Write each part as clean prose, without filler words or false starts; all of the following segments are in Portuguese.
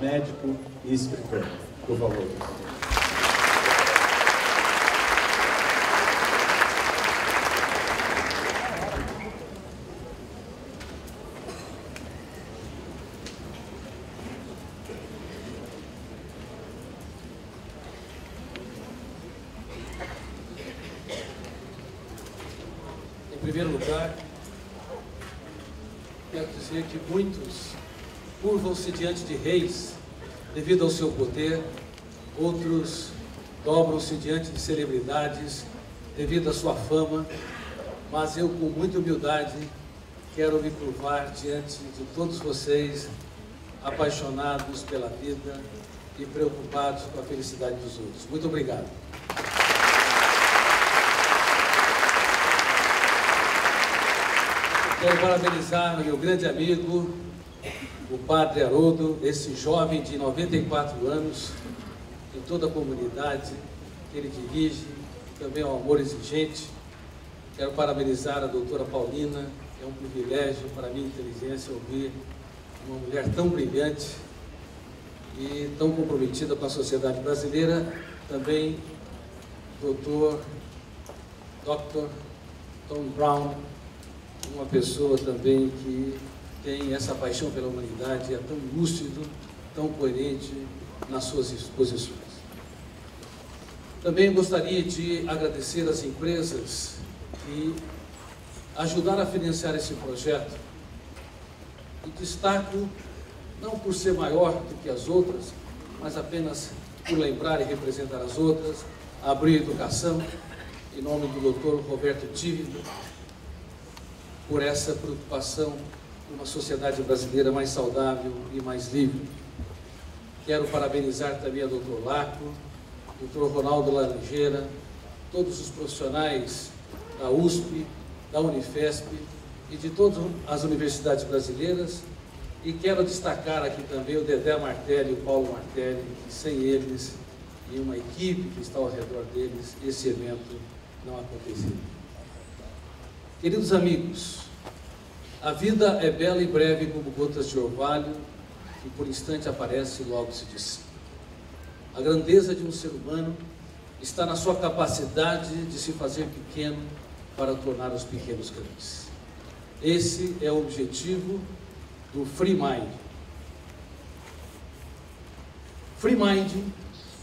médico e escritor. Por favor. Em primeiro lugar, quero dizer que muitos curvam-se diante de reis devido ao seu poder, outros dobram-se diante de celebridades devido à sua fama, mas eu, com muita humildade, quero me curvar diante de todos vocês, apaixonados pela vida e preocupados com a felicidade dos outros. Muito obrigado. Quero parabenizar meu grande amigo, o Padre Haroldo, esse jovem de 94 anos, em toda a comunidade que ele dirige, também ao Amor Exigente. Quero parabenizar a doutora Paulina, é um privilégio para a minha inteligência ouvir uma mulher tão brilhante e tão comprometida com a sociedade brasileira. Também Dr. Tom Brown, uma pessoa também que tem essa paixão pela humanidade, é tão lúcido, tão coerente nas suas exposições. Também gostaria de agradecer às empresas que ajudaram a financiar esse projeto. E destaco, não por ser maior do que as outras, mas apenas por lembrar e representar as outras, a Abril Educação, em nome do Dr. Roberto Tívido, por essa preocupação com uma sociedade brasileira mais saudável e mais livre. Quero parabenizar também a Dr. Laco, Dr. Ronaldo Laranjeira, todos os profissionais da USP, da Unifesp e de todas as universidades brasileiras. E quero destacar aqui também o Dedé Martelli e o Paulo Martelli, que sem eles e uma equipe que está ao redor deles, esse evento não aconteceria. Queridos amigos, a vida é bela e breve como gotas de orvalho, que por instante aparece e logo se dissipa. A grandeza de um ser humano está na sua capacidade de se fazer pequeno para tornar os pequenos grandes. Esse é o objetivo do Free Mind. Free Mind,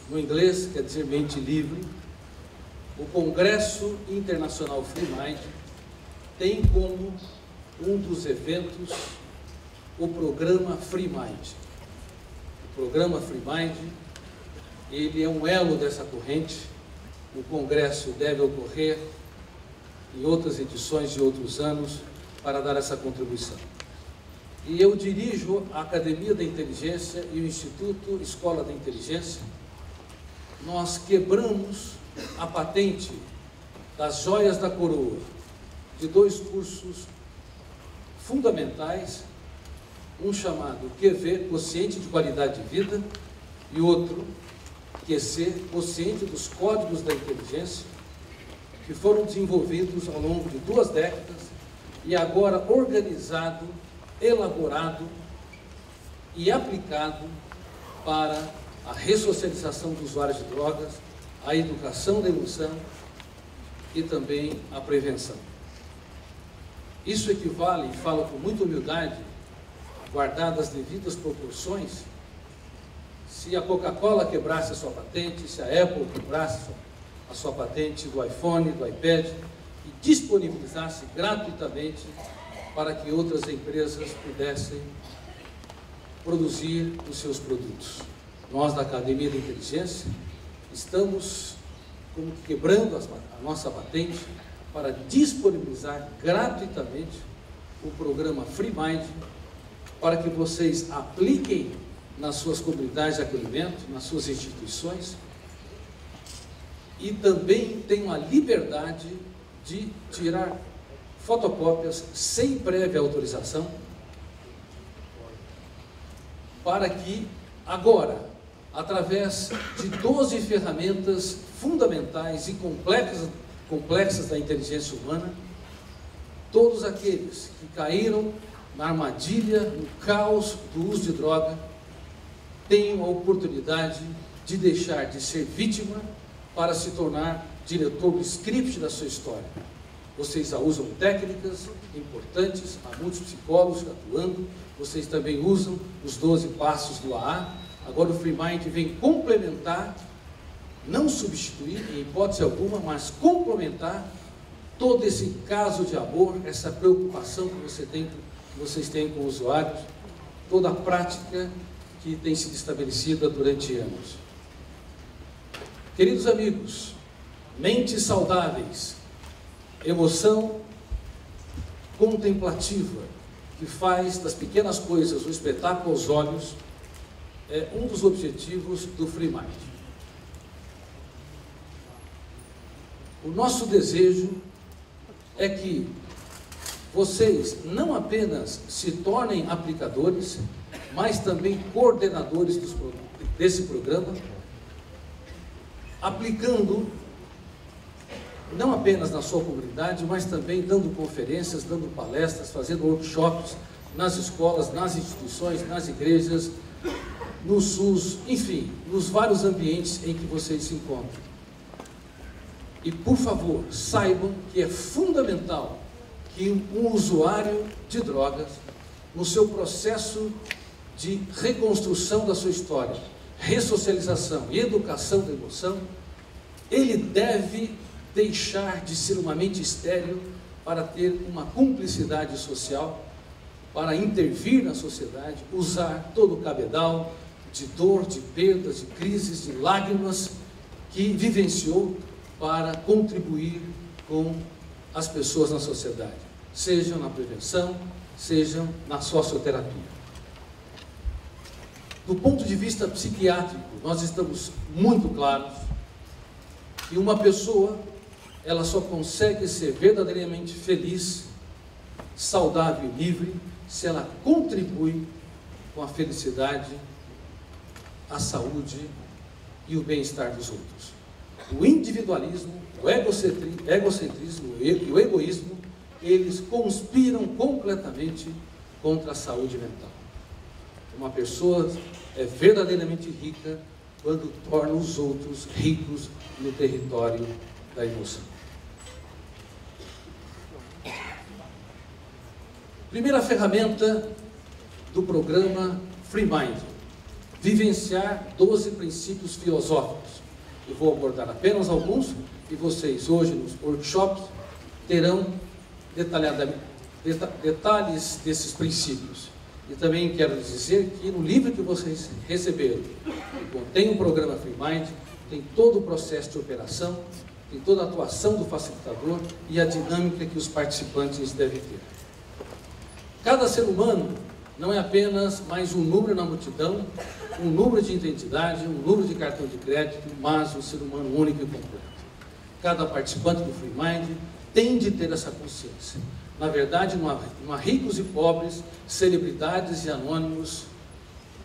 no inglês, quer dizer mente livre. O Congresso Internacional Free Mind tem como um dos eventos o programa Free Mind. O programa Free Mind, ele é um elo dessa corrente. O Congresso deve ocorrer em outras edições de outros anos para dar essa contribuição. E eu dirijo a Academia da Inteligência e o Instituto Escola da Inteligência. Nós quebramos a patente das joias da coroa de dois cursos fundamentais, um chamado QV, Quociente de Qualidade de Vida, e outro, QC, Quociente dos Códigos da Inteligência, que foram desenvolvidos ao longo de 2 décadas e agora organizado, elaborado e aplicado para a ressocialização dos usuários de drogas, a educação da emoção e também a prevenção. Isso equivale, e falo com muita humildade, guardadas as devidas proporções, se a Coca-Cola quebrasse a sua patente, se a Apple quebrasse a sua patente do iPhone, do iPad, e disponibilizasse gratuitamente para que outras empresas pudessem produzir os seus produtos. Nós, da Academia da Inteligência, estamos como quebrando a nossa patente para disponibilizar gratuitamente o programa Free Mind, para que vocês apliquem nas suas comunidades de acolhimento, nas suas instituições, e também tenham a liberdade de tirar fotocópias sem prévia autorização, para que agora, através de 12 ferramentas fundamentais e complexas da inteligência humana, todos aqueles que caíram na armadilha, no caos do uso de droga, tenham a oportunidade de deixar de ser vítima para se tornar diretor do script da sua história. Vocês já usam técnicas importantes, há muitos psicólogos atuando, vocês também usam os 12 passos do AA. Agora o Free Mind vem complementar, não substituir em hipótese alguma, mas complementar todo esse caso de amor, essa preocupação que vocês têm com os usuários, toda a prática que tem sido estabelecida durante anos. Queridos amigos, mentes saudáveis, emoção contemplativa, que faz das pequenas coisas um espetáculo aos olhos, é um dos objetivos do Free Mind. O nosso desejo é que vocês não apenas se tornem aplicadores, mas também coordenadores desse programa, aplicando não apenas na sua comunidade, mas também dando conferências, dando palestras, fazendo workshops nas escolas, nas instituições, nas igrejas, no SUS, enfim, nos vários ambientes em que vocês se encontram. E, por favor, saibam que é fundamental que um usuário de drogas, no seu processo de reconstrução da sua história, ressocialização e educação da emoção, ele deve deixar de ser uma mente estéril para ter uma cumplicidade social, para intervir na sociedade, usar todo o cabedal de dor, de perdas, de crises, de lágrimas que vivenciou para contribuir com as pessoas na sociedade, sejam na prevenção, sejam na socioterapia. Do ponto de vista psiquiátrico, nós estamos muito claros que uma pessoa, ela só consegue ser verdadeiramente feliz, saudável e livre se ela contribui com a felicidade, a saúde e o bem-estar dos outros. O individualismo, o egocentrismo e o egoísmo, eles conspiram completamente contra a saúde mental. Uma pessoa é verdadeiramente rica quando torna os outros ricos no território da emoção. Primeira ferramenta do programa Free Mind: vivenciar 12 princípios filosóficos. Eu vou abordar apenas alguns e vocês hoje nos workshops terão detalhes desses princípios. E também quero dizer que no livro que vocês receberam, que contém o programa Free Mind, tem todo o processo de operação, tem toda a atuação do facilitador e a dinâmica que os participantes devem ter. Cada ser humano não é apenas mais um número na multidão, um número de identidade, um número de cartão de crédito, mas um ser humano único e completo. Cada participante do Free Mind tem de ter essa consciência. Na verdade, não há ricos e pobres, celebridades e anônimos,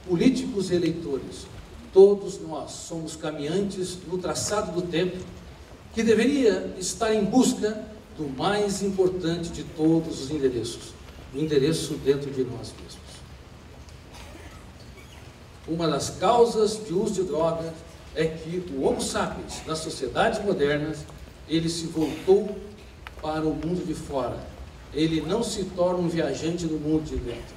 políticos e eleitores. Todos nós somos caminhantes no traçado do tempo, que deveria estar em busca do mais importante de todos os endereços, o endereço dentro de nós mesmos. Uma das causas de uso de drogas é que o Homo sapiens, nas sociedades modernas, ele se voltou para o mundo de fora. Ele não se torna um viajante no mundo de dentro.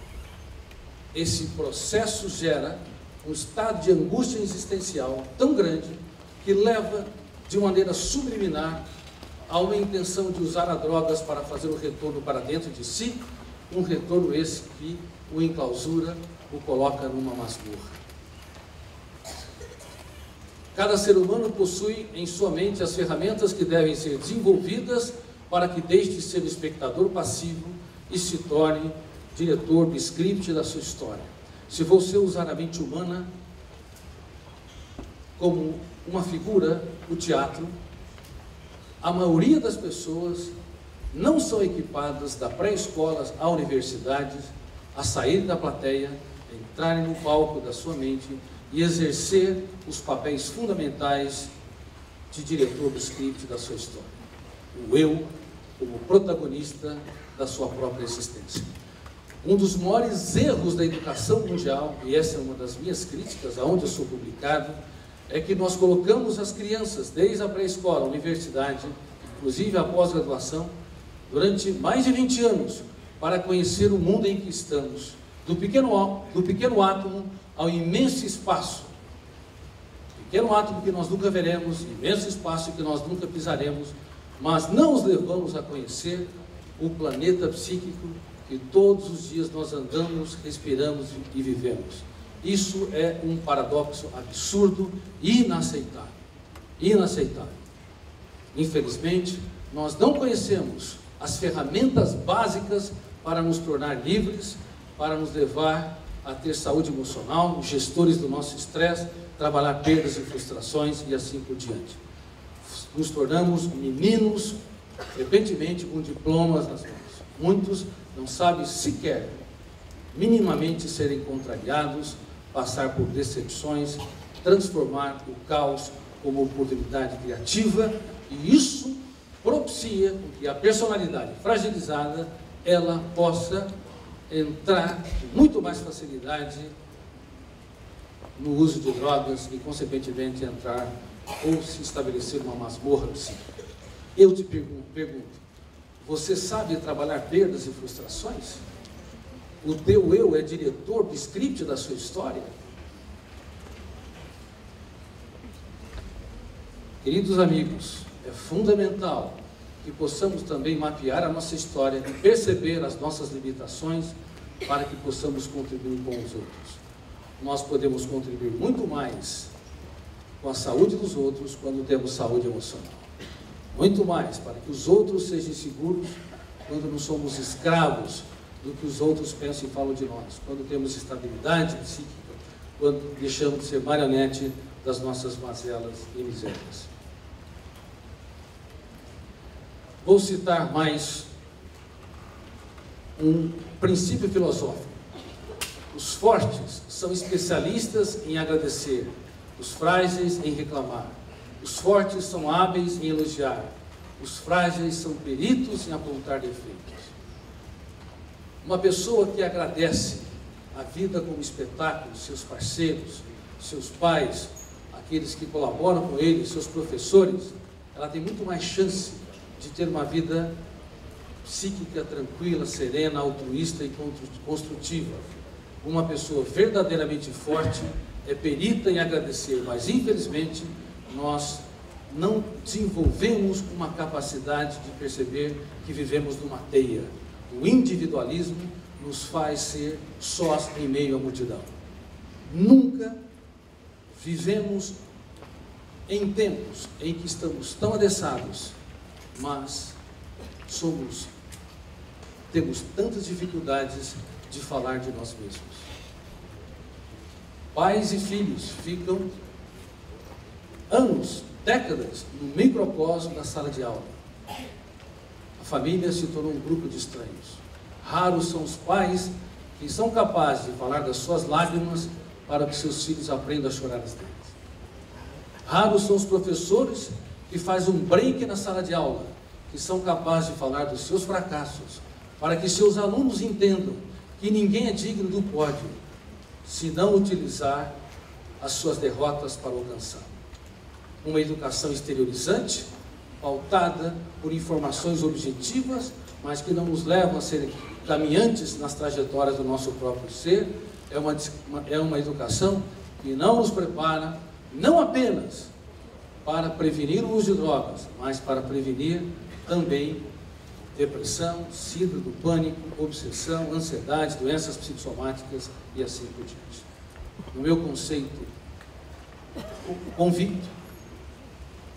Esse processo gera um estado de angústia existencial tão grande que leva, de maneira subliminar, a uma intenção de usar as drogas para fazer o retorno para dentro de si, um retorno esse que o enclausura, o coloca numa masmorra. Cada ser humano possui em sua mente as ferramentas que devem ser desenvolvidas para que deixe de ser espectador passivo e se torne diretor do script da sua história. Se você usar a mente humana como uma figura, o teatro, a maioria das pessoas não são equipadas da pré-escola à universidade a sair da plateia, entrarem no palco da sua mente e exercer os papéis fundamentais de diretor do script da sua história. O eu como protagonista da sua própria existência. Um dos maiores erros da educação mundial, e essa é uma das minhas críticas, aonde eu sou publicado, é que nós colocamos as crianças, desde a pré-escola, a universidade, inclusive a pós-graduação, durante mais de 20 anos, para conhecer o mundo em que estamos, do pequeno átomo ao imenso espaço. Pequeno átomo que nós nunca veremos, imenso espaço que nós nunca pisaremos, mas não os levamos a conhecer o planeta psíquico que todos os dias nós andamos, respiramos e vivemos. Isso é um paradoxo absurdo e inaceitável. Inaceitável. Infelizmente, nós não conhecemos as ferramentas básicas para nos tornar livres, para nos levar a ter saúde emocional, gestores do nosso estresse, trabalhar perdas e frustrações e assim por diante. Nos tornamos meninos, repentemente, com diplomas nas mãos. Muitos não sabem sequer, minimamente, serem contrariados, passar por decepções, transformar o caos como oportunidade criativa, e isso propicia que a personalidade fragilizada ela possa entrar com muito mais facilidade no uso de drogas e, consequentemente, entrar ou se estabelecer uma masmorra psíquica. Eu te pergunto, você sabe trabalhar perdas e frustrações? O teu eu é diretor do script da sua história? Queridos amigos, é fundamental que possamos também mapear a nossa história e perceber as nossas limitações para que possamos contribuir com os outros. Nós podemos contribuir muito mais com a saúde dos outros quando temos saúde emocional. Muito mais para que os outros sejam seguros quando não somos escravos do que os outros pensam e falam de nós. Quando temos estabilidade psíquica, quando deixamos de ser marionete das nossas mazelas e misérias. Vou citar mais um princípio filosófico. Os fortes são especialistas em agradecer, os frágeis em reclamar. Os fortes são hábeis em elogiar, os frágeis são peritos em apontar defeitos. Uma pessoa que agradece a vida como espetáculo, seus parceiros, seus pais, aqueles que colaboram com ele, seus professores, ela tem muito mais chance de ter uma vida psíquica, tranquila, serena, altruísta e construtiva. Uma pessoa verdadeiramente forte é perita em agradecer, mas infelizmente nós não desenvolvemos uma capacidade de perceber que vivemos numa teia. O individualismo nos faz ser sós em meio à multidão. Nunca vivemos em tempos em que estamos tão adestrados, mas temos tantas dificuldades de falar de nós mesmos. Pais e filhos ficam anos, décadas, no microcosmo da sala de aula. A família se tornou um grupo de estranhos. Raros são os pais que são capazes de falar das suas lágrimas para que seus filhos aprendam a chorar as deles. Raros são os professores que fazem um break na sala de aula, que são capazes de falar dos seus fracassos, para que seus alunos entendam que ninguém é digno do pódio, se não utilizar as suas derrotas para alcançar. Uma educação exteriorizante, pautada por informações objetivas, mas que não nos levam a ser caminhantes nas trajetórias do nosso próprio ser, é uma educação que não nos prepara, não apenas para prevenir o uso de drogas, mas para prevenir também depressão, síndrome do pânico, obsessão, ansiedade, doenças psicossomáticas e assim por diante. No meu conceito convicto,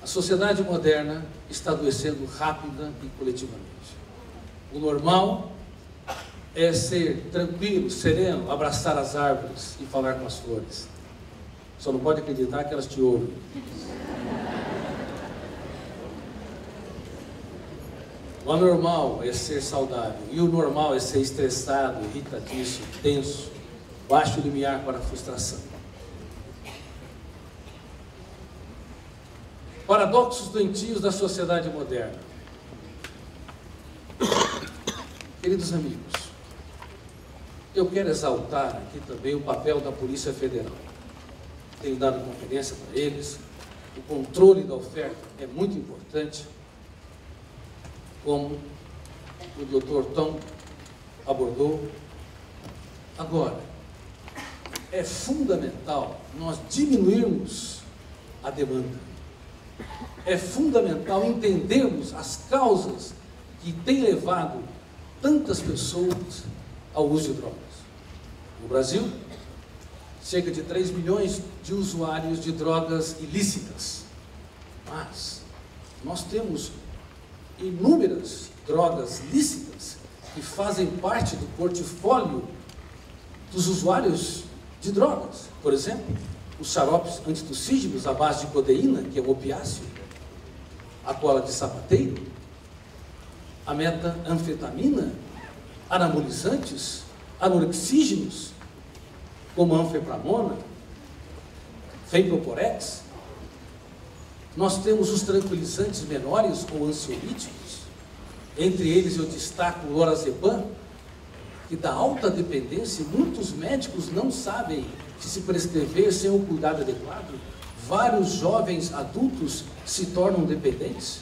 a sociedade moderna está adoecendo rápida e coletivamente. O normal é ser tranquilo, sereno, abraçar as árvores e falar com as flores. Só não pode acreditar que elas te ouvem. O anormal é ser saudável, e o normal é ser estressado, irritadiço, tenso, baixo limiar para a frustração. Paradoxos doentios da sociedade moderna. Queridos amigos, eu quero exaltar aqui também o papel da Polícia Federal. Tenho dado conferência para eles. O controle da oferta é muito importante, como o Dr. Tom abordou. Agora, é fundamental nós diminuirmos a demanda. É fundamental entendermos as causas que têm levado tantas pessoas ao uso de drogas. No Brasil, cerca de 3 milhões de usuários de drogas ilícitas. Mas nós temos inúmeras drogas lícitas que fazem parte do portfólio dos usuários de drogas. Por exemplo, os xaropes antitussígenos à base de codeína, que é um opiáceo, a cola de sapateiro, a metanfetamina, anabolizantes, anorexígenos, como a anfepramona, fenproporex. Nós temos os tranquilizantes menores ou ansiolíticos. Entre eles eu destaco o lorazepam, que dá alta dependência, e muitos médicos não sabem se prescrever sem o cuidado adequado. Vários jovens adultos se tornam dependentes.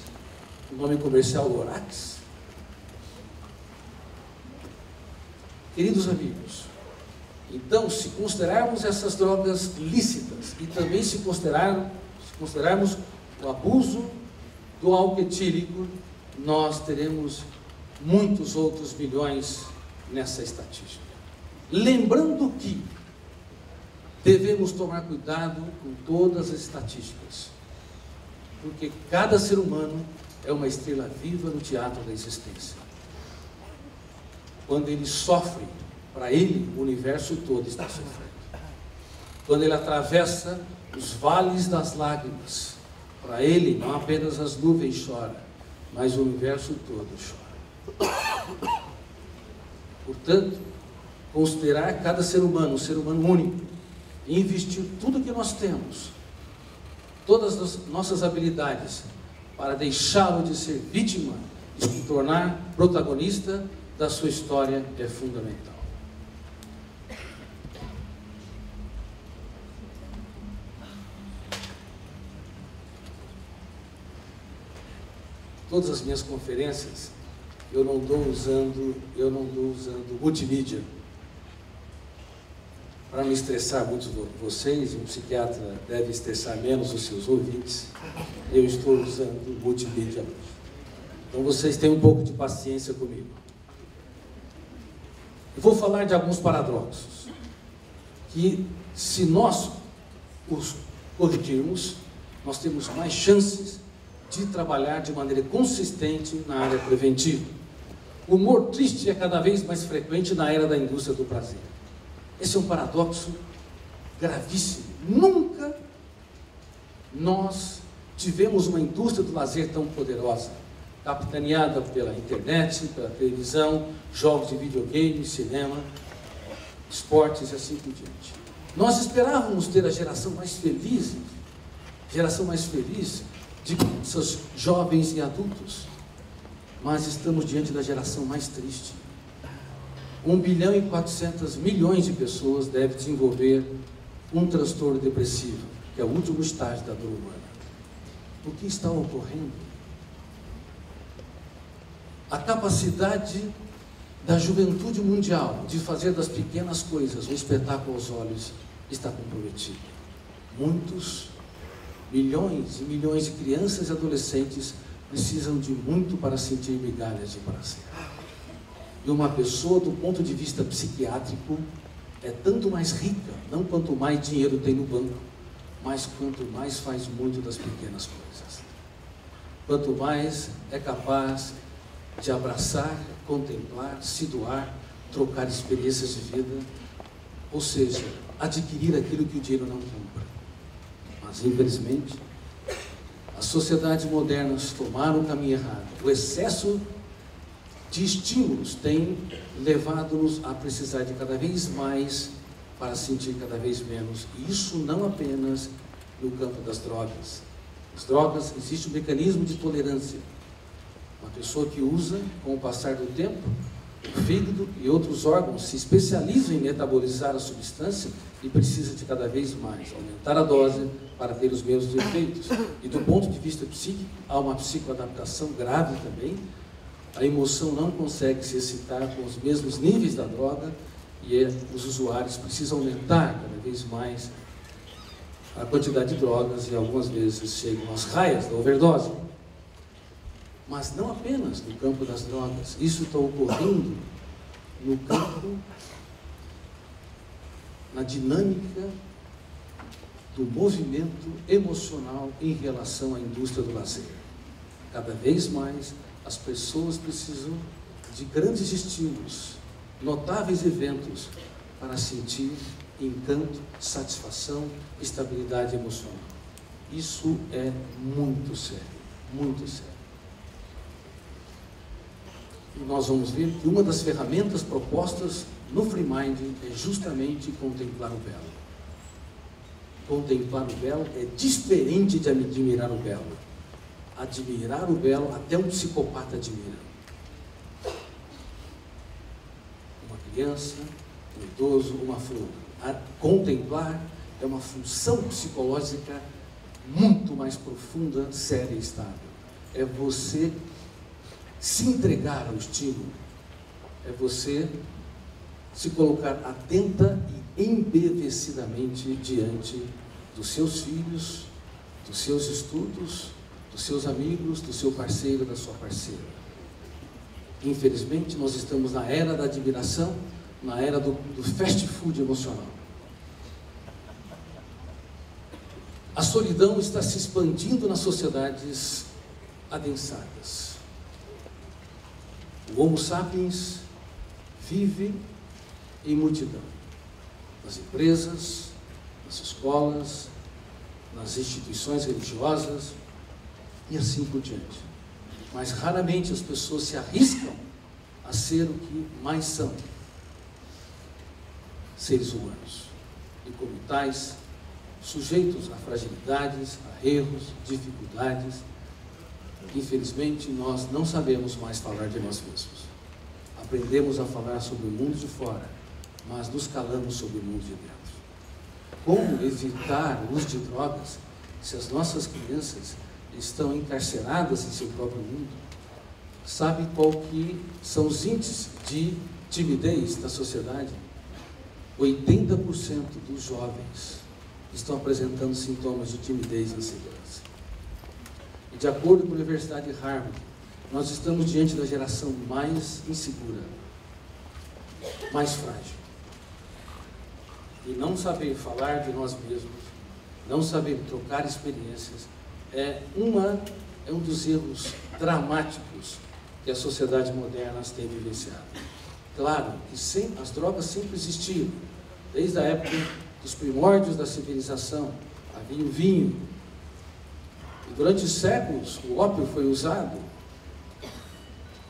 O nome comercial Lorax. Queridos amigos, então, se considerarmos essas drogas lícitas e também se considerarmos o abuso do álcool etílico, nós teremos muitos outros milhões nessa estatística. Lembrando que devemos tomar cuidado com todas as estatísticas, porque cada ser humano é uma estrela viva no teatro da existência. Quando ele sofre, para ele o universo todo está sofrendo. Quando ele atravessa os vales das lágrimas, para ele não apenas as nuvens choram, mas o universo todo chora. Portanto, considerar cada ser humano um ser humano único, e investir tudo que nós temos, todas as nossas habilidades, para deixá-lo de ser vítima e se tornar protagonista da sua história é fundamental. Todas as minhas conferências eu não dou usando multimídia, para não estressar muito vocês. Um psiquiatra deve estressar menos os seus ouvintes. Eu estou usando multimídia hoje. Então vocês tenham um pouco de paciência comigo. Eu vou falar de alguns paradoxos que, se nós os corrigirmos, nós temos mais chances de trabalhar de maneira consistente na área preventiva. O humor triste é cada vez mais frequente na era da indústria do prazer. Esse é um paradoxo gravíssimo. Nunca nós tivemos uma indústria do lazer tão poderosa, capitaneada pela internet, pela televisão, jogos de videogame, cinema, esportes e assim por diante. Nós esperávamos ter a geração mais feliz de seus jovens e adultos, mas estamos diante da geração mais triste. 1 bilhão e 400 milhões de pessoas devem desenvolver um transtorno depressivo, que é o último estágio da dor humana. O que está ocorrendo? A capacidade da juventude mundial de fazer das pequenas coisas um espetáculo aos olhos está comprometida. Muitos, milhões e milhões de crianças e adolescentes precisam de muito para sentir migalhas de prazer. E uma pessoa, do ponto de vista psiquiátrico, é tanto mais rica, não quanto mais dinheiro tem no banco, mas quanto mais faz muito das pequenas coisas. Quanto mais é capaz de abraçar, contemplar, se doar, trocar experiências de vida, ou seja, adquirir aquilo que o dinheiro não compra. Mas, infelizmente, as sociedades modernas tomaram o caminho errado. O excesso de estímulos tem levado-nos a precisar de cada vez mais para sentir cada vez menos. E isso não apenas no campo das drogas. As drogas, existe um mecanismo de tolerância. Uma pessoa que usa, com o passar do tempo, O fígado e outros órgãos se especializam em metabolizar a substância e precisa de cada vez mais aumentar a dose para ter os mesmos efeitos. E do ponto de vista psíquico, há uma psicoadaptação grave também. A emoção não consegue se excitar com os mesmos níveis da droga e os usuários precisam aumentar cada vez mais a quantidade de drogas e algumas vezes chegam às raias da overdose. Mas não apenas no campo das drogas, isso está ocorrendo no campo, na dinâmica do movimento emocional em relação à indústria do lazer. Cada vez mais as pessoas precisam de grandes estímulos, notáveis eventos para sentir encanto, satisfação, estabilidade emocional. Isso é muito sério, muito sério. E nós vamos ver que uma das ferramentas propostas no Free Mind é justamente contemplar o belo. Contemplar o belo é diferente de admirar o belo. Admirar o belo, até um psicopata admira. Uma criança, um idoso, uma flor. Contemplar é uma função psicológica muito mais profunda, séria e estável. É você se entregar ao estímulo, é você se colocar atenta e embevecidamente diante dos seus filhos, dos seus estudos, dos seus amigos, do seu parceiro, da sua parceira. Infelizmente, nós estamos na era da admiração, na era do fast food emocional. A solidão está se expandindo nas sociedades adensadas. O Homo sapiens vive em multidão, nas empresas, nas escolas, nas instituições religiosas e assim por diante. Mas raramente as pessoas se arriscam a ser o que mais são, seres humanos, e como tais, sujeitos a fragilidades, a erros, dificuldades. Infelizmente, nós não sabemos mais falar de nós mesmos. Aprendemos a falar sobre o mundo de fora, mas nos calamos sobre o mundo de dentro. Como evitar o uso de drogas se as nossas crianças estão encarceradas em seu próprio mundo? Sabe qual que são os índices de timidez da sociedade? 80% dos jovens estão apresentando sintomas de timidez e insegurança. E de acordo com a Universidade de Harvard, nós estamos diante da geração mais insegura, mais frágil. E não saber falar de nós mesmos, não saber trocar experiências, é um dos erros dramáticos que a sociedade moderna tem vivenciado. Claro que as drogas sempre existiram, desde a época dos primórdios da civilização. Havia o vinho. E durante séculos o ópio foi usado.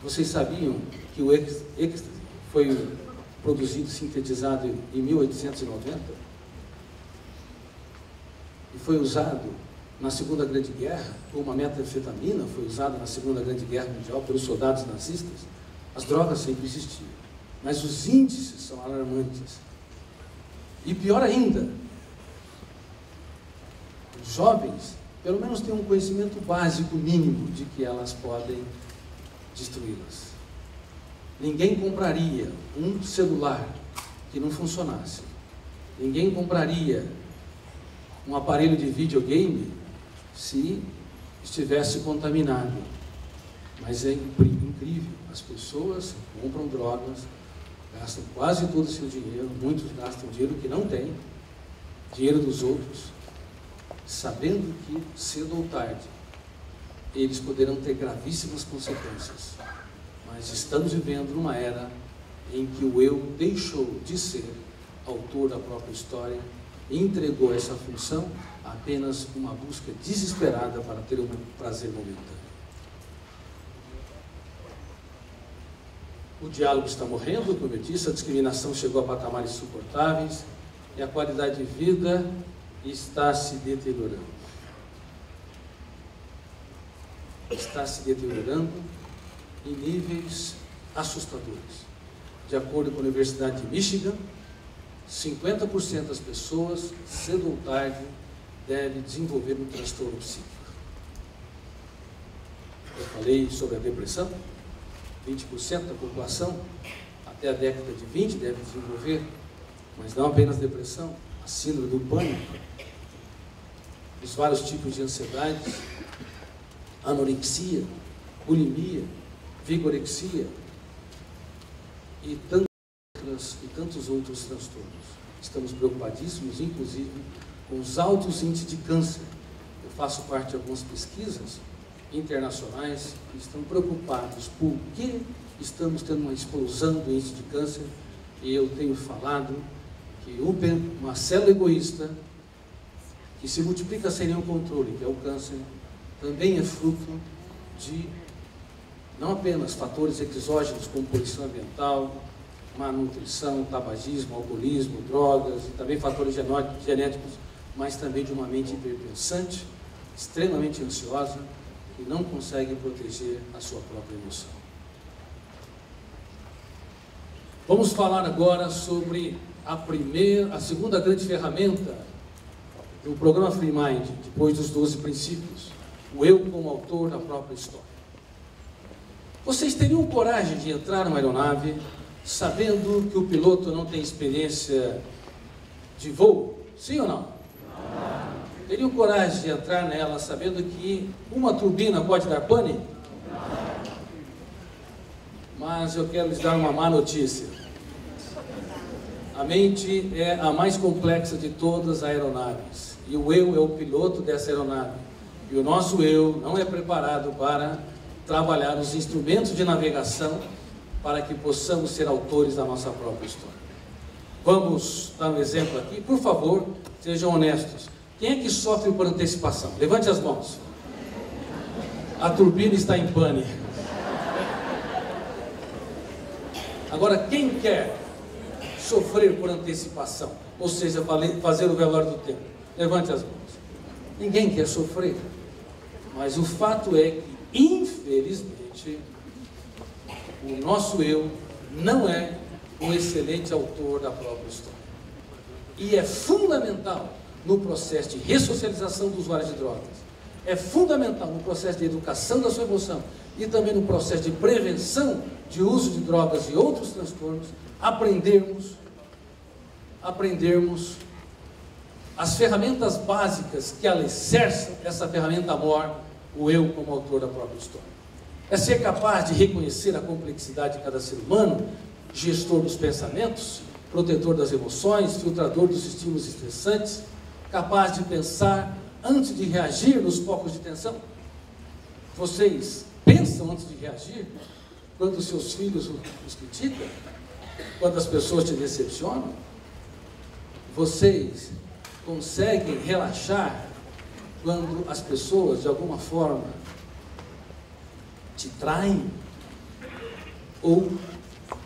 Vocês sabiam que o êxtase foi produzido, sintetizado em 1890? E foi usado na Segunda Grande Guerra, como a metanfetamina foi usada na Segunda Grande Guerra Mundial pelos soldados nazistas. As drogas sempre existiam, mas os índices são alarmantes. E pior ainda, os jovens, pelo menos, têm um conhecimento básico mínimo de que elas podem destruí-las. Ninguém compraria um celular que não funcionasse. Ninguém compraria um aparelho de videogame se estivesse contaminado. Mas é incrível, as pessoas compram drogas, gastam quase todo o seu dinheiro, muitos gastam dinheiro que não têm, dinheiro dos outros, sabendo que cedo ou tarde eles poderão ter gravíssimas consequências. Mas estamos vivendo numa era em que o eu deixou de ser autor da própria história e entregou essa função a apenas uma busca desesperada para ter um prazer momentâneo. O diálogo está morrendo, como eu disse, a discriminação chegou a patamares insuportáveis e a qualidade de vida está se deteriorando. Está se deteriorando em níveis assustadores. De acordo com a Universidade de Michigan, 50% das pessoas, cedo ou tarde, devem desenvolver um transtorno psíquico. Eu falei sobre a depressão, 20% da população, até a década de 20, deve desenvolver, mas não apenas depressão, a síndrome do pânico, os vários tipos de ansiedades, anorexia, bulimia, vigorexia e tantos outros transtornos. Estamos preocupadíssimos, inclusive, com os altos índices de câncer. Eu faço parte de algumas pesquisas internacionais que estão preocupados por que estamos tendo uma explosão do índice de câncer, e eu tenho falado que uma célula egoísta que se multiplica sem nenhum controle, que é o câncer, também é fruto de não apenas fatores exógenos como poluição ambiental, má nutrição, tabagismo, alcoolismo, drogas, e também fatores genéticos, mas também de uma mente hiperpensante, extremamente ansiosa, que não consegue proteger a sua própria emoção. Vamos falar agora sobre a segunda grande ferramenta do programa Free Mind, depois dos 12 princípios, o eu como autor da própria história. Vocês teriam coragem de entrar numa aeronave sabendo que o piloto não tem experiência de voo? Sim ou não? Teriam coragem de entrar nela sabendo que uma turbina pode dar pane? Mas eu quero lhes dar uma má notícia. A mente é a mais complexa de todas as aeronaves. E o eu é o piloto dessa aeronave. E o nosso eu não é preparado para trabalhar os instrumentos de navegação para que possamos ser autores da nossa própria história. Vamos dar um exemplo aqui. Por favor, sejam honestos. Quem é que sofre por antecipação? Levante as mãos. A turbina está em pane. Agora, quem quer sofrer por antecipação? Ou seja, fazer o velório do tempo? Levante as mãos. Ninguém quer sofrer. Mas o fato é que, infelizmente, o nosso eu não é um excelente autor da própria história. E é fundamental no processo de ressocialização do usuário de drogas, é fundamental no processo de educação da sua emoção e também no processo de prevenção de uso de drogas e outros transtornos, aprendermos as ferramentas básicas que alicerçam essa ferramenta maior, o eu como autor da própria história. É ser capaz de reconhecer a complexidade de cada ser humano, gestor dos pensamentos, protetor das emoções, filtrador dos estímulos estressantes, capaz de pensar antes de reagir nos focos de tensão. Vocês pensam antes de reagir quando seus filhos os criticam? Quando as pessoas te decepcionam? Vocês conseguem relaxar quando as pessoas, de alguma forma, te traem ou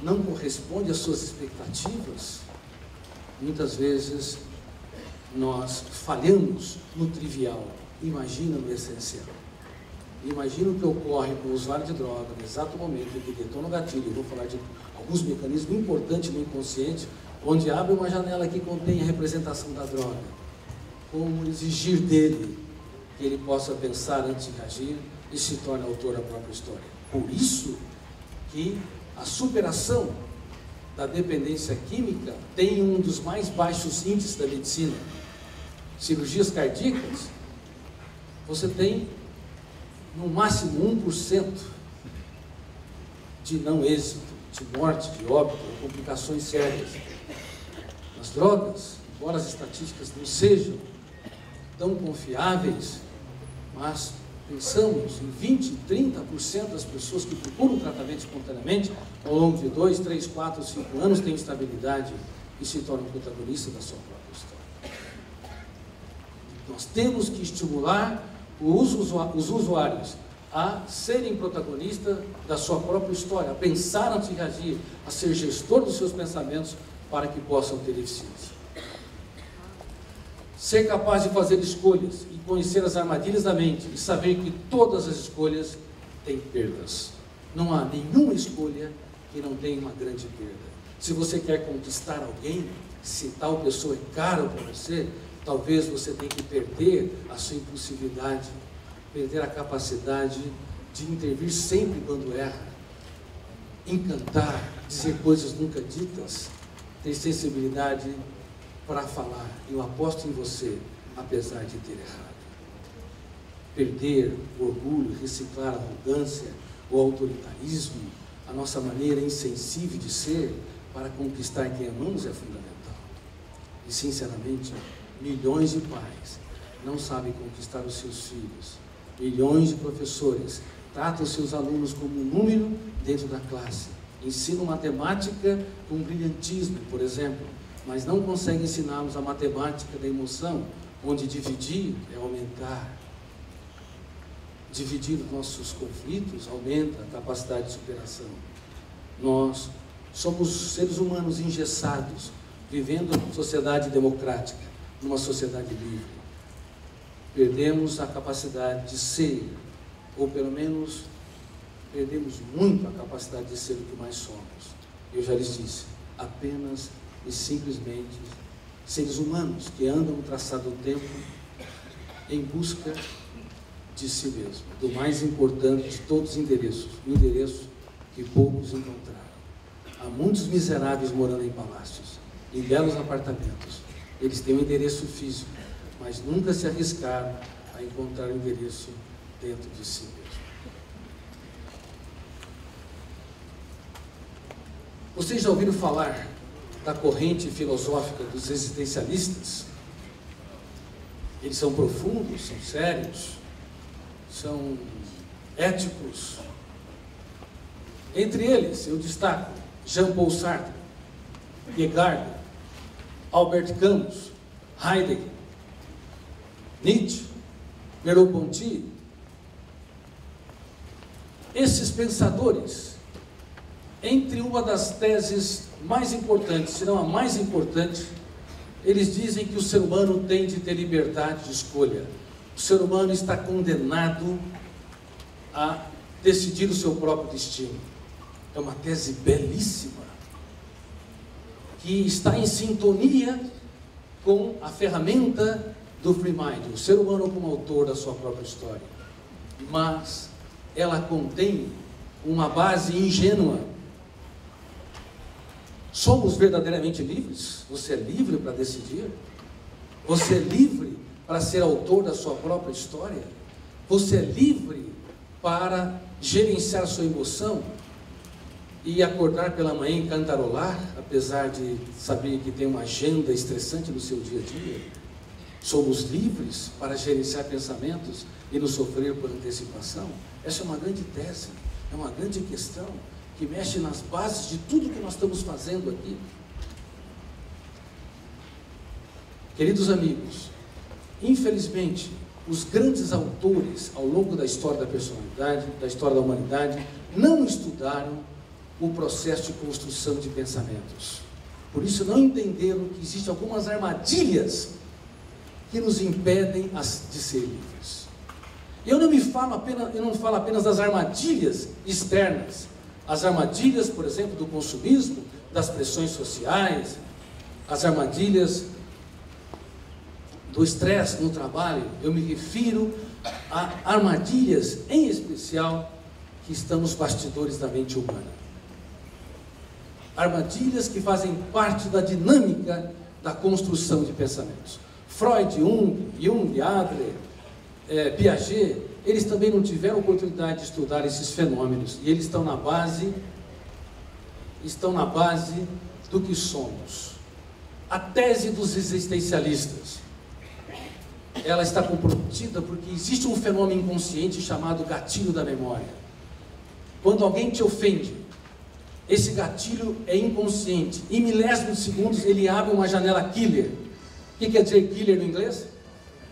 não correspondem às suas expectativas? Muitas vezes nós falhamos no trivial, imagina no essencial. Imagina o que ocorre com o usuário de droga no exato momento em que detona o gatilho. Eu vou falar de alguns mecanismos importantes no inconsciente, onde abre uma janela que contém a representação da droga. Como exigir dele que ele possa pensar antes de reagir e se torne autor da própria história. Por isso que a superação da dependência química tem um dos mais baixos índices da medicina. Cirurgias cardíacas, você tem no máximo 1% de não êxito, de morte, de óbito, complicações sérias. As drogas, embora as estatísticas não sejam tão confiáveis, mas pensamos em 20, 30% das pessoas que procuram tratamento espontaneamente, ao longo de 2, 3, 4, 5 anos, têm estabilidade e se tornam protagonistas da sua própria história. Nós temos que estimular os usuários a serem protagonistas da sua própria história, a pensar antes de reagir, a ser gestor dos seus pensamentos para que possam ter eficiência. Ser capaz de fazer escolhas e conhecer as armadilhas da mente e saber que todas as escolhas têm perdas. Não há nenhuma escolha que não tem uma grande perda. Se você quer conquistar alguém, se tal pessoa é caro para você, talvez você tenha que perder a sua impulsividade, perder a capacidade de intervir sempre quando erra, encantar, dizer coisas nunca ditas, ter sensibilidade para falar. Eu aposto em você, apesar de ter errado. Perder o orgulho, reciclar a arrogância, o autoritarismo, a nossa maneira insensível de ser para conquistar quem amamos é fundamental. E sinceramente, milhões de pais não sabem conquistar os seus filhos. Milhões de professores tratam seus alunos como um número dentro da classe. Ensinam matemática com brilhantismo, por exemplo, mas não conseguem ensiná-los a matemática da emoção, onde dividir é aumentar. Dividir os nossos conflitos aumenta a capacidade de superação. Nós somos seres humanos engessados, vivendo em sociedade democrática, numa sociedade livre. Perdemos a capacidade de ser, ou pelo menos perdemos muito a capacidade de ser o que mais somos. Eu já lhes disse, apenas e simplesmente seres humanos que andam no traçado do tempo em busca de si mesmo, do mais importante de todos os endereços, o endereço que poucos encontraram. Há muitos miseráveis morando em palácios, em belos apartamentos. Eles têm um endereço físico, mas nunca se arriscaram a encontrar o endereço dentro de si mesmo. Vocês já ouviram falar da corrente filosófica dos existencialistas? Eles são profundos, são sérios, são éticos. Entre eles, eu destaco Jean-Paul Sartre, Kierkegaard, Albert Camus, Heidegger, Nietzsche, Merleau-Ponty. Esses pensadores, entre uma das teses mais importantes, se não a mais importante, eles dizem que o ser humano tem de ter liberdade de escolha. O ser humano está condenado a decidir o seu próprio destino. É uma tese belíssima, que está em sintonia com a ferramenta do Free Mind, o ser humano como autor da sua própria história. Mas ela contém uma base ingênua. Somos verdadeiramente livres? Você é livre para decidir? Você é livre para ser autor da sua própria história? Você é livre para gerenciar sua emoção e acordar pela manhã e cantarolar, apesar de saber que tem uma agenda estressante no seu dia a dia? Somos livres para gerenciar pensamentos e não sofrer por antecipação? Essa é uma grande tese, é uma grande questão que mexe nas bases de tudo que nós estamos fazendo aqui. Queridos amigos, infelizmente, os grandes autores ao longo da história da personalidade, da história da humanidade, não estudaram o processo de construção de pensamentos. Por isso não entenderam que existem algumas armadilhas que nos impedem de ser livres. Eu não falo apenas das armadilhas externas, as armadilhas, por exemplo, do consumismo, das pressões sociais, as armadilhas do estresse no trabalho. Eu me refiro a armadilhas, em especial, que estão nos bastidores da mente humana. Armadilhas que fazem parte da dinâmica da construção de pensamentos. Freud, Jung, Adler, Piaget, eles também não tiveram oportunidade de estudar esses fenômenos, e eles estão na base do que somos. A tese dos existencialistas, ela está comprometida porque existe um fenômeno inconsciente chamado gatilho da memória. Quando alguém te ofende, esse gatilho é inconsciente. Em milésimos de segundos ele abre uma janela killer. O que quer dizer killer no inglês?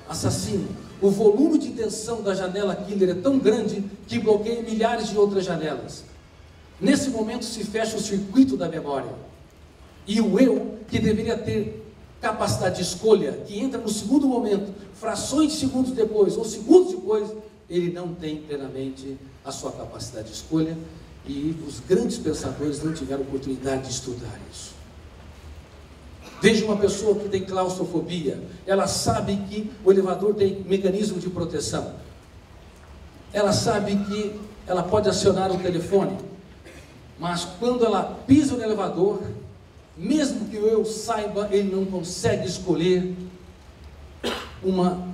Assassino. O volume de tensão da janela killer é tão grande que bloqueia milhares de outras janelas. Nesse momento se fecha o circuito da memória. E o eu, que deveria ter capacidade de escolha, que entra no segundo momento, frações de segundos depois, ou segundos depois, ele não tem plenamente a sua capacidade de escolha, E os grandes pensadores não tiveram oportunidade de estudar isso. Veja uma pessoa que tem claustrofobia, ela sabe que o elevador tem mecanismo de proteção. Ela sabe que ela pode acionar o telefone, mas quando ela pisa no elevador, mesmo que eu saiba, ele não consegue escolher uma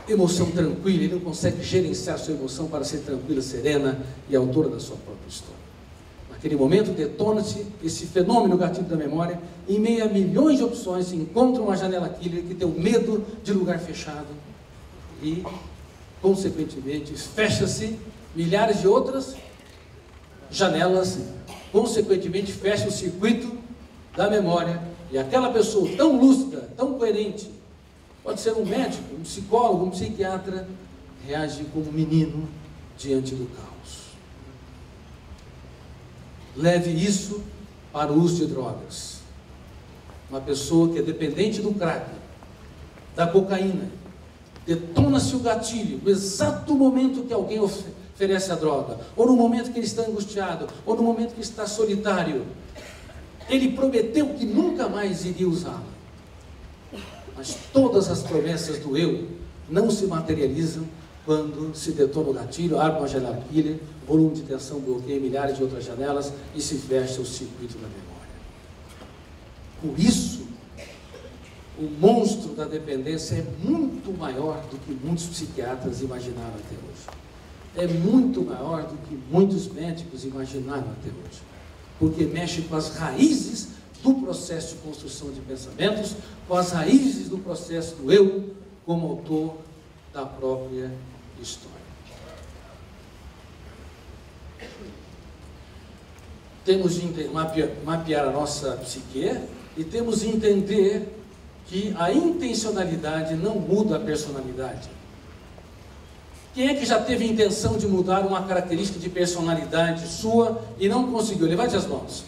emoção tranquila, ele não consegue gerenciar a sua emoção para ser tranquila, serena e autora da sua própria história. Naquele momento, detona-se esse fenômeno gatilho da memória, em meio a milhões de opções, se encontra uma janela killer que tem o medo de lugar fechado e, consequentemente, fecha-se milhares de outras janelas, consequentemente, fecha o circuito da memória, e aquela pessoa tão lúcida, tão coerente, pode ser um médico, um psicólogo, um psiquiatra, reage como um menino diante do caos. Leve isso para o uso de drogas. Uma pessoa que é dependente do crack, da cocaína, detona-se o gatilho no exato momento que alguém oferece a droga, ou no momento que ele está angustiado, ou no momento que está solitário. Ele prometeu que nunca mais iria usá-la. Mas todas as promessas do eu não se materializam quando se detona o gatilho, abre uma janela killer, volume de tensão bloqueia milhares de outras janelas e se fecha o circuito da memória. Por isso, o monstro da dependência é muito maior do que muitos psiquiatras imaginaram até hoje. É muito maior do que muitos médicos imaginaram até hoje. Porque mexe com as raízes do processo de construção de pensamentos, com as raízes do processo do eu como autor da própria história. Temos de mapear a nossa psique e temos de entender que a intencionalidade não muda a personalidade. Quem é que já teve a intenção de mudar uma característica de personalidade sua e não conseguiu? Levante as mãos.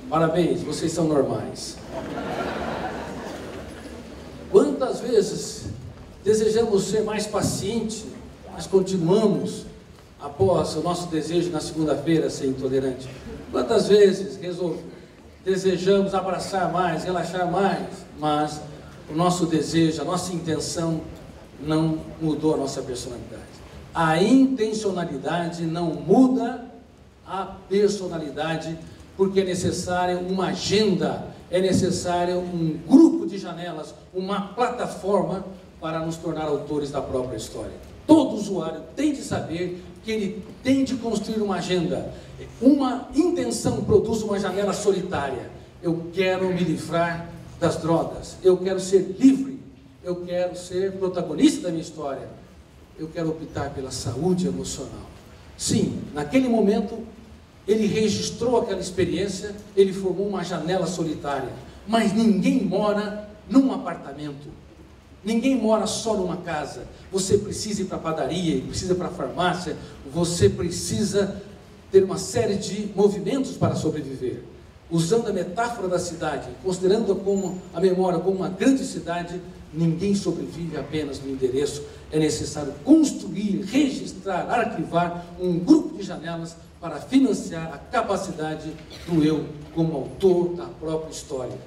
Parabéns, vocês são normais. Quantas vezes desejamos ser mais paciente, mas continuamos, após o nosso desejo na segunda-feira, ser intolerante? Quantas vezes desejamos abraçar mais, relaxar mais, mas o nosso desejo, a nossa intenção não mudou a nossa personalidade. A intencionalidade não muda a personalidade, porque é necessária uma agenda, é necessário um grupo de janelas, uma plataforma para nos tornar autores da própria história. Todo usuário tem de saber que ele tem de construir uma agenda. Uma intenção produz uma janela solitária. Eu quero me livrar das drogas, eu quero ser livre, eu quero ser protagonista da minha história, eu quero optar pela saúde emocional. Sim, naquele momento, ele registrou aquela experiência, ele formou uma janela solitária, mas ninguém mora num apartamento, ninguém mora só numa casa. Você precisa ir para a padaria, precisa ir para a farmácia, você precisa ter uma série de movimentos para sobreviver. Usando a metáfora da cidade, considerando a memória como uma grande cidade, ninguém sobrevive apenas no endereço. É necessário construir, registrar, arquivar um grupo de janelas para financiar a capacidade do eu como autor da própria história.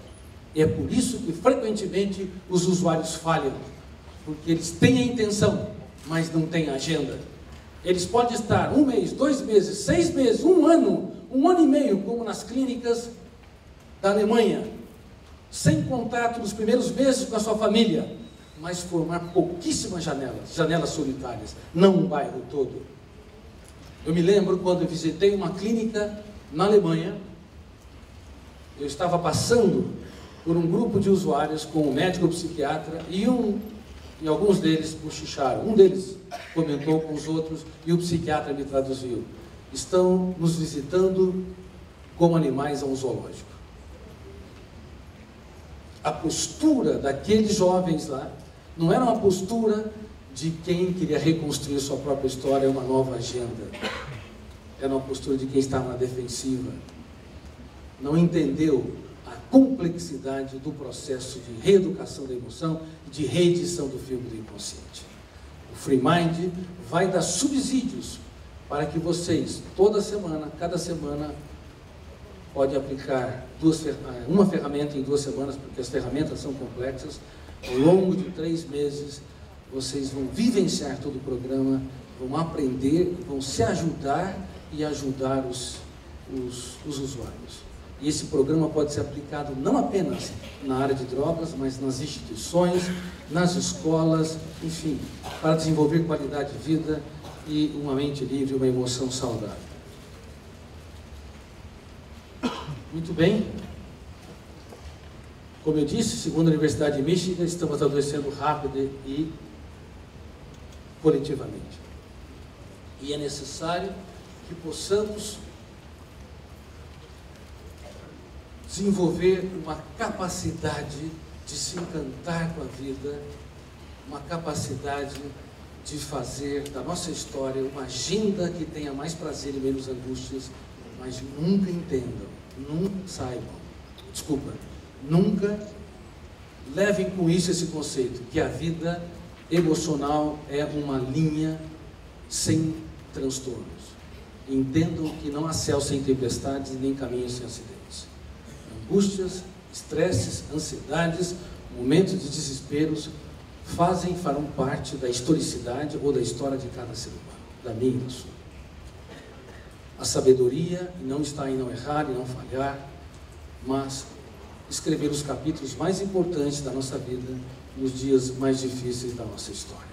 E é por isso que frequentemente os usuários falham, porque eles têm a intenção, mas não têm agenda. Eles podem estar 1 mês, 2 meses, 6 meses, 1 ano, 1 ano e meio, como nas clínicas da Alemanha, sem contato nos primeiros meses com a sua família, mas formar pouquíssimas janelas solitárias, não um bairro todo. Eu me lembro quando eu visitei uma clínica na Alemanha, eu estava passando por um grupo de usuários com um médico psiquiatra e alguns deles cochicharam. Um deles comentou com os outros e o psiquiatra me traduziu: estão nos visitando como animais a um zoológico. A postura daqueles jovens lá não era uma postura de quem queria reconstruir sua própria história, uma nova agenda. Era uma postura de quem estava na defensiva. Não entendeu a complexidade do processo de reeducação da emoção e de reedição do filme do inconsciente. O Free Mind vai dar subsídios para que vocês, toda semana, cada semana, pode aplicar uma ferramenta em 2 semanas, porque as ferramentas são complexas. Ao longo de 3 meses, vocês vão vivenciar todo o programa, vão aprender, vão se ajudar e ajudar os usuários. E esse programa pode ser aplicado não apenas na área de drogas, mas nas instituições, nas escolas, enfim, para desenvolver qualidade de vida e uma mente livre, uma emoção saudável. Muito bem. Como eu disse, segundo a Universidade de Michigan, estamos adoecendo rápido e coletivamente. E é necessário que possamos desenvolver uma capacidade de se encantar com a vida, uma capacidade de fazer da nossa história uma agenda que tenha mais prazer e menos angústias, mas nunca entendam, nunca saibam, nunca levem com isso esse conceito, que a vida emocional é uma linha sem transtornos. Entendam que não há céu sem tempestades e nem caminho sem acidentes. Angústias, estresses, ansiedades, momentos de desesperos farão parte da historicidade ou da história de cada ser humano, da minha e da sua. A sabedoria não está em não errar e não falhar, mas escrever os capítulos mais importantes da nossa vida nos dias mais difíceis da nossa história.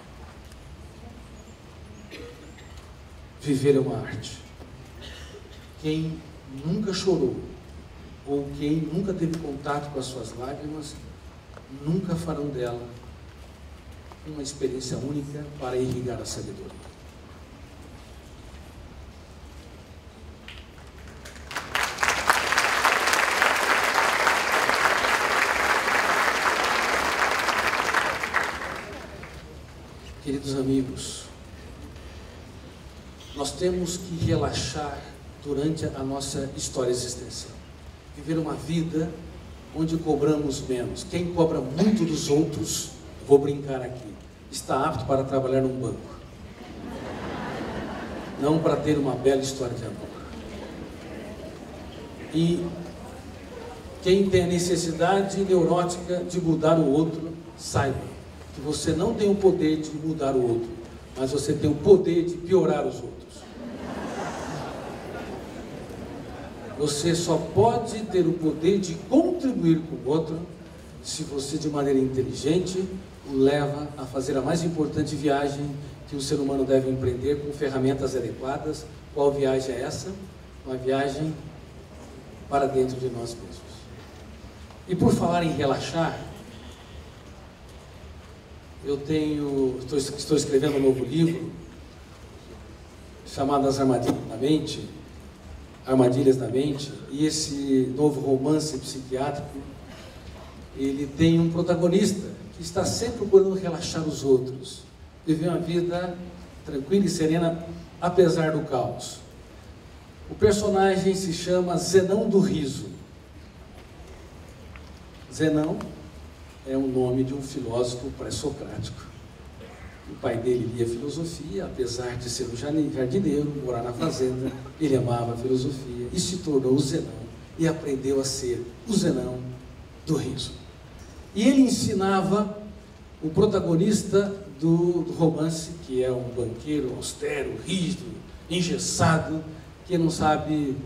Viver é uma arte. Quem nunca chorou ou quem nunca teve contato com as suas lágrimas, nunca farão dela uma experiência única para irrigar a sabedoria. Queridos amigos, nós temos que relaxar durante a nossa história existencial. Viver uma vida onde cobramos menos. Quem cobra muito dos outros, vou brincar aqui, está apto para trabalhar num banco. Não para ter uma bela história de amor. E quem tem a necessidade neurótica de mudar o outro, saiba que você não tem o poder de mudar o outro, mas você tem o poder de piorar os outros. Você só pode ter o poder de contribuir com o outro se você, de maneira inteligente, o leva a fazer a mais importante viagem que o ser humano deve empreender com ferramentas adequadas. Qual viagem é essa? Uma viagem para dentro de nós mesmos. E por falar em relaxar, estou escrevendo um novo livro chamado As Armadilhas da Mente, e esse novo romance psiquiátrico, ele tem um protagonista que está sempre procurando relaxar os outros, viver uma vida tranquila e serena, apesar do caos. O personagem se chama Zenão do Riso. Zenão é o nome de um filósofo pré-socrático. O pai dele lia filosofia, apesar de ser um jardineiro, morar na fazenda, ele amava a filosofia e se tornou o Zenão e aprendeu a ser o Zenão do Riso. E ele ensinava o protagonista do romance, que é um banqueiro austero, rígido, engessado, que não sabe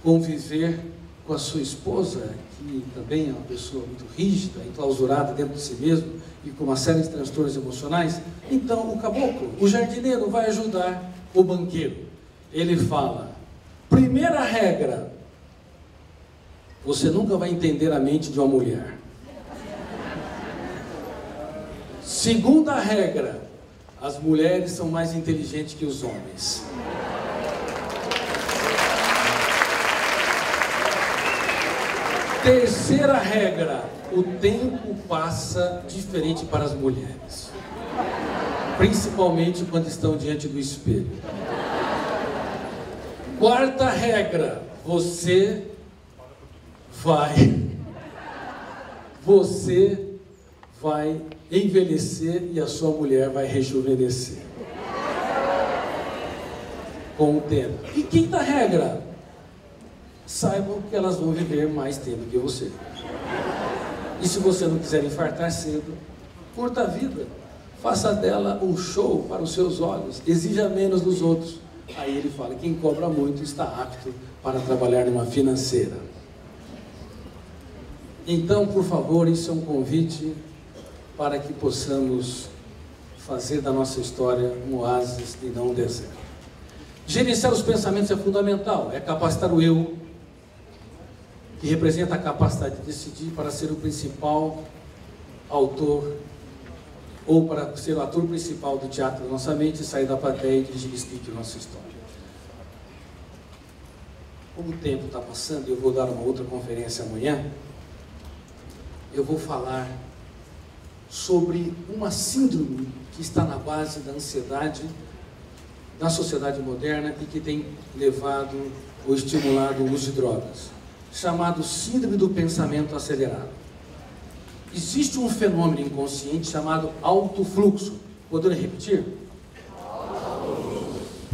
conviver com a sua esposa, que também é uma pessoa muito rígida, enclausurada dentro de si mesmo e com uma série de transtornos emocionais. Então o caboclo, o jardineiro, vai ajudar o banqueiro. Ele fala: primeira regra, você nunca vai entender a mente de uma mulher. Segunda regra, as mulheres são mais inteligentes que os homens. Terceira regra, o tempo passa diferente para as mulheres, principalmente quando estão diante do espelho. Quarta regra, você vai envelhecer e a sua mulher vai rejuvenescer. com o tempo. E quinta regra: saibam que elas vão viver mais tempo que você. E se você não quiser infartar cedo, curta a vida. Faça dela um show para os seus olhos. Exija menos dos outros. Aí ele fala: quem cobra muito está apto para trabalhar numa financeira. Então, por favor, isso é um convite para que possamos fazer da nossa história um oásis e não um deserto. Gerenciar os pensamentos é fundamental. É capacitar o eu, que representa a capacidade de decidir, para ser o principal autor, ou para ser o ator principal do teatro da nossa mente, sair da plateia e dirigir o speak da nossa história. Como o tempo está passando, eu vou dar uma outra conferência amanhã. Eu vou falar sobre uma síndrome que está na base da ansiedade na sociedade moderna e que tem levado ou estimulado o uso de drogas, chamado síndrome do pensamento acelerado. Existe um fenômeno inconsciente chamado alto fluxo. Poderia repetir?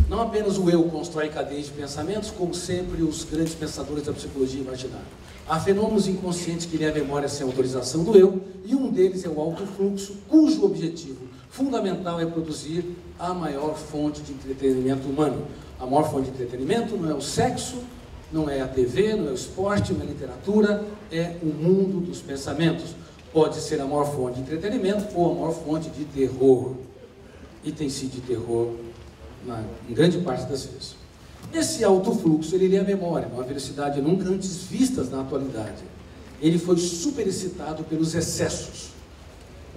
Não apenas o eu constrói cadeias de pensamentos, como sempre os grandes pensadores da psicologia imaginaram. Há fenômenos inconscientes que lêem a memória sem autorização do eu, e um deles é o alto fluxo, cujo objetivo fundamental é produzir a maior fonte de entretenimento humano. A maior fonte de entretenimento não é o sexo, não é a TV, não é o esporte, não é a literatura, é o mundo dos pensamentos. Pode ser a maior fonte de entretenimento ou a maior fonte de terror. E tem sido de terror em grande parte das vezes. Esse alto fluxo, ele lê a memória, uma velocidade nunca antes vistas na atualidade. Ele foi superexcitado pelos excessos.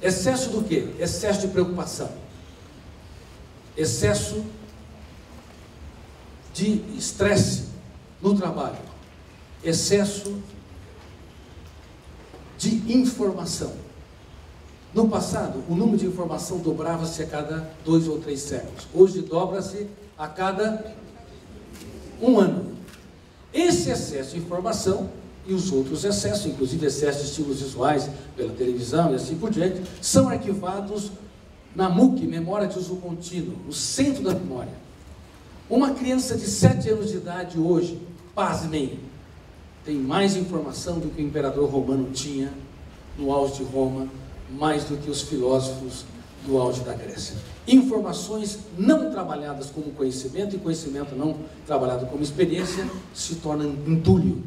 Excesso do quê? Excesso de preocupação. Excesso de estresse no trabalho. Excesso de informação. No passado, o número de informação dobrava-se a cada 2 ou 3 séculos. Hoje dobra-se a cada 1 ano. Esse excesso de informação e os outros excessos, inclusive excesso de estímulos visuais pela televisão e assim por diante, são arquivados na MUC, memória de uso contínuo, no centro da memória. Uma criança de 7 anos de idade hoje, pasmem, tem mais informação do que o imperador romano tinha no auge de Roma, mais do que os filósofos do auge da Grécia. Informações não trabalhadas como conhecimento e conhecimento não trabalhado como experiência se tornam entulho.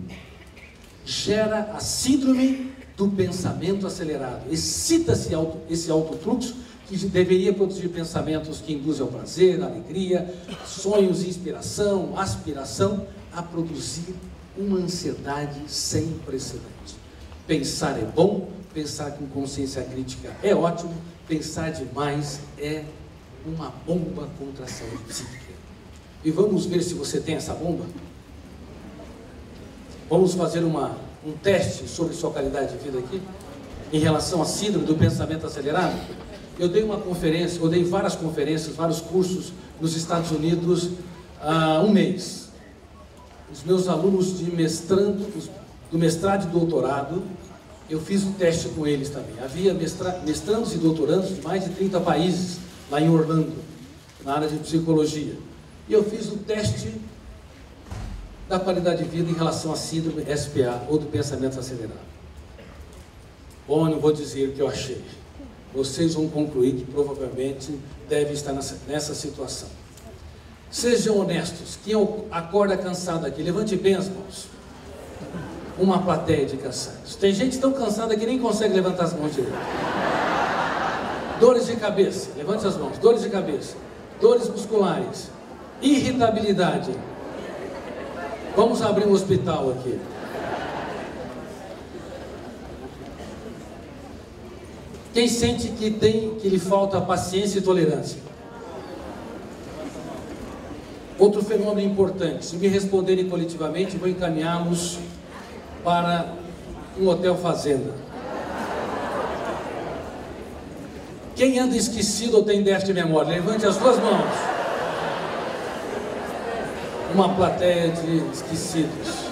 Gera a síndrome do pensamento acelerado. Excita-se esse alto fluxo que deveria produzir pensamentos que induzem ao prazer, à alegria, sonhos, inspiração, aspiração, a produzir uma ansiedade sem precedente. Pensar é bom, pensar com consciência crítica é ótimo, pensar demais é uma bomba contra a saúde psíquica. E vamos ver se você tem essa bomba? Vamos fazer um teste sobre sua qualidade de vida aqui, em relação à síndrome do pensamento acelerado. Eu dei uma conferência, eu dei várias conferências, vários cursos nos Estados Unidos há um mês. Os meus alunos de do mestrado e doutorado, eu fiz um teste com eles também. Havia mestrandos e doutorandos de mais de 30 países, lá em Orlando, na área de psicologia. E eu fiz o teste da qualidade de vida em relação à síndrome SPA, ou do pensamento acelerado. Bom, eu não vou dizer o que eu achei. Vocês vão concluir que provavelmente deve estar nessa situação. Sejam honestos. Quem acorda cansado aqui, levante bem as mãos. Uma plateia de cansados. Tem gente tão cansada que nem consegue levantar as mãos direito. Dores de cabeça, levante as mãos. Dores de cabeça, dores musculares, irritabilidade. Vamos abrir um hospital aqui. Quem sente que lhe falta paciência e tolerância? Outro fenômeno importante, se me responderem coletivamente, vou encaminhá-los para um hotel fazenda. Quem anda esquecido ou tem déficit de memória? Levante as duas mãos. Uma plateia de esquecidos.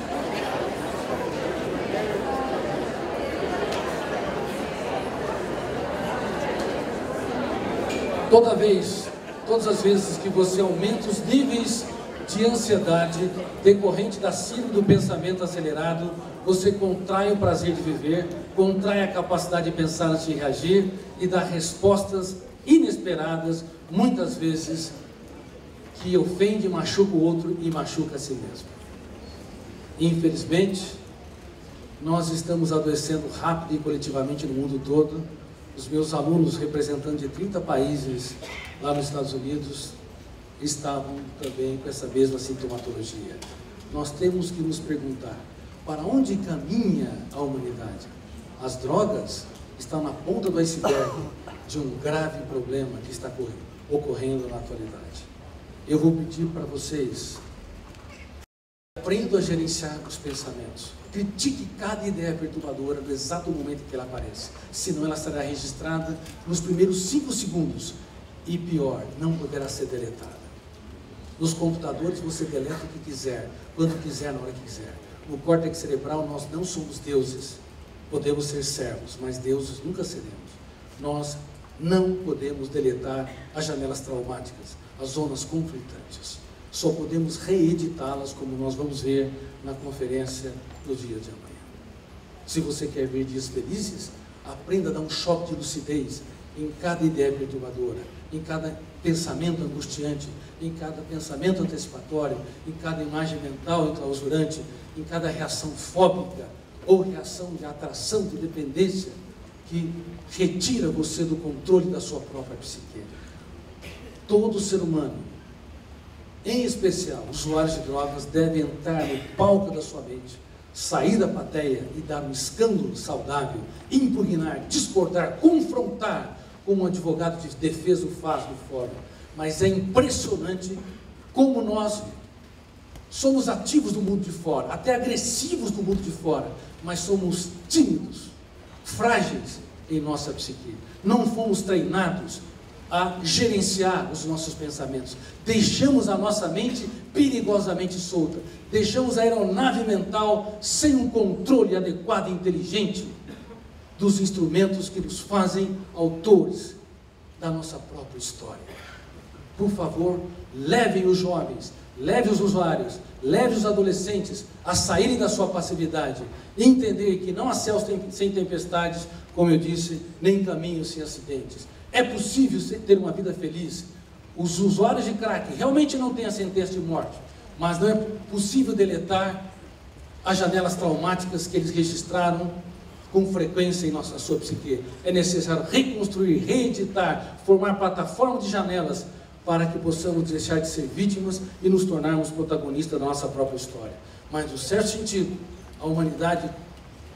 Todas as vezes que você aumenta os níveis de ansiedade decorrente da síndrome do pensamento acelerado, você contrai o prazer de viver, contrai a capacidade de pensar antes de reagir e dá respostas inesperadas, muitas vezes que ofende, machuca o outro e machuca a si mesmo. Infelizmente, nós estamos adoecendo rápido e coletivamente no mundo todo. Os meus alunos, representantes de 30 países lá nos Estados Unidos, estavam também com essa mesma sintomatologia. Nós temos que nos perguntar, para onde caminha a humanidade? As drogas estão na ponta do iceberg de um grave problema que está ocorrendo na atualidade. Eu vou pedir para vocês, aprendam a gerenciar os pensamentos. Critique cada ideia perturbadora no exato momento em que ela aparece, senão ela será registrada nos primeiros 5 segundos e, pior, não poderá ser deletada. Nos computadores você deleta o que quiser, quando quiser, na hora que quiser. No córtex cerebral nós não somos deuses, podemos ser servos, mas deuses nunca seremos. Nós não podemos deletar as janelas traumáticas, as zonas conflitantes. Só podemos reeditá-las, como nós vamos ver na conferência do dia de amanhã. Se você quer ver dias felizes, aprenda a dar um choque de lucidez em cada ideia perturbadora, em cada pensamento angustiante, em cada pensamento antecipatório, em cada imagem mental enclausurante, em cada reação fóbica ou reação de atração, de dependência, que retira você do controle da sua própria psique. Todo ser humano, em especial usuários de drogas, deve entrar no palco da sua mente, sair da plateia e dar um escândalo saudável, impugnar, discordar, confrontar, como um advogado de defesa o faz no fórum. Mas é impressionante como nós somos ativos no mundo de fora, até agressivos no mundo de fora, mas somos tímidos, frágeis em nossa psique. Não fomos treinados a gerenciar os nossos pensamentos. Deixamos a nossa mente perigosamente solta. Deixamos a aeronave mental sem um controle adequado e inteligente dos instrumentos que nos fazem autores da nossa própria história. Por favor, levem os jovens, levem os usuários, levem os adolescentes a saírem da sua passividade e entender que não há céus sem tempestades, como eu disse, nem caminhos sem acidentes. É possível ter uma vida feliz. Os usuários de crack realmente não têm a sentença de morte, mas não é possível deletar as janelas traumáticas que eles registraram com frequência em sua psique. É necessário reconstruir, reeditar, formar plataforma de janelas para que possamos deixar de ser vítimas e nos tornarmos protagonistas da nossa própria história. Mas, no certo sentido, a humanidade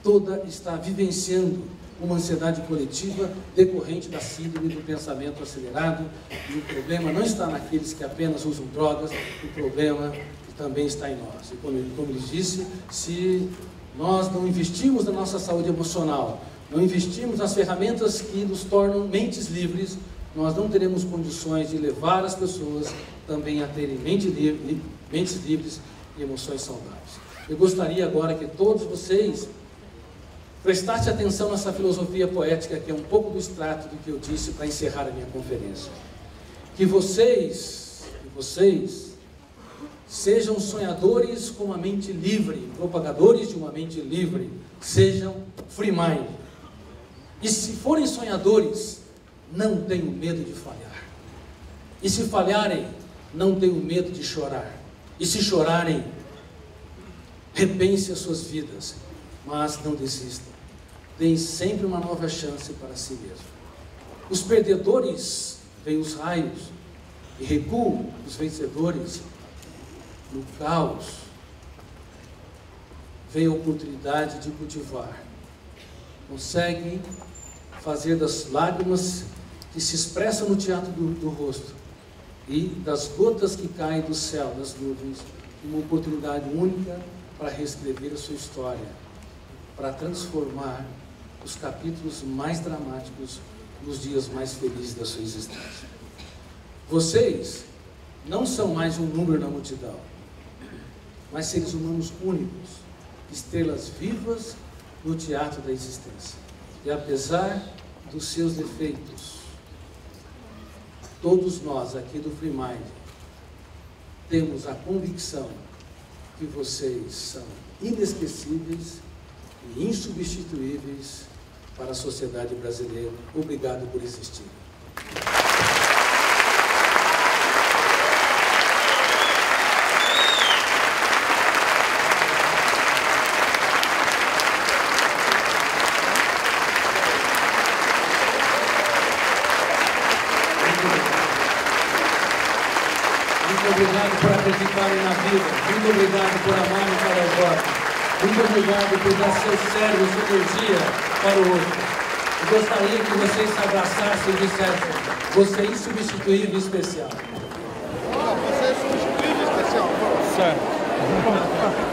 toda está vivenciando uma ansiedade coletiva decorrente da síndrome do pensamento acelerado, e o problema não está naqueles que apenas usam drogas, o problema também está em nós. E como lhes disse, se nós não investimos na nossa saúde emocional, não investimos nas ferramentas que nos tornam mentes livres, nós não teremos condições de levar as pessoas também a terem mentes livres e emoções saudáveis. Eu gostaria agora que todos vocês prestassem atenção nessa filosofia poética, que é um pouco do extrato do que eu disse para encerrar a minha conferência. Que vocês sejam sonhadores com uma mente livre, propagadores de uma mente livre, sejam free mind. E se forem sonhadores, não tenham medo de falhar. E se falharem, não tenham medo de chorar. E se chorarem, repensem as suas vidas, mas não desistam. Deem sempre uma nova chance para si mesmo. Os perdedores veem os raios e recuam os vencedores. No caos, vem a oportunidade de cultivar. Conseguem fazer das lágrimas que se expressam no teatro do rosto e das gotas que caem do céu, das nuvens, uma oportunidade única para reescrever a sua história, para transformar os capítulos mais dramáticos nos dias mais felizes da sua existência. Vocês não são mais um número na multidão, mas seres humanos únicos, estrelas vivas no teatro da existência. E apesar dos seus defeitos, todos nós aqui do Free Mind temos a convicção que vocês são inesquecíveis e insubstituíveis para a sociedade brasileira. Obrigado por existir. Muito obrigado por acreditarem na vida. Muito obrigado por amarem cada jovem. Muito obrigado por dar seu cérebro, sua energia para o outro. Eu gostaria que vocês se abraçassem e dissessem: você é insubstituível e especial. Você é insubstituível e especial. Certo.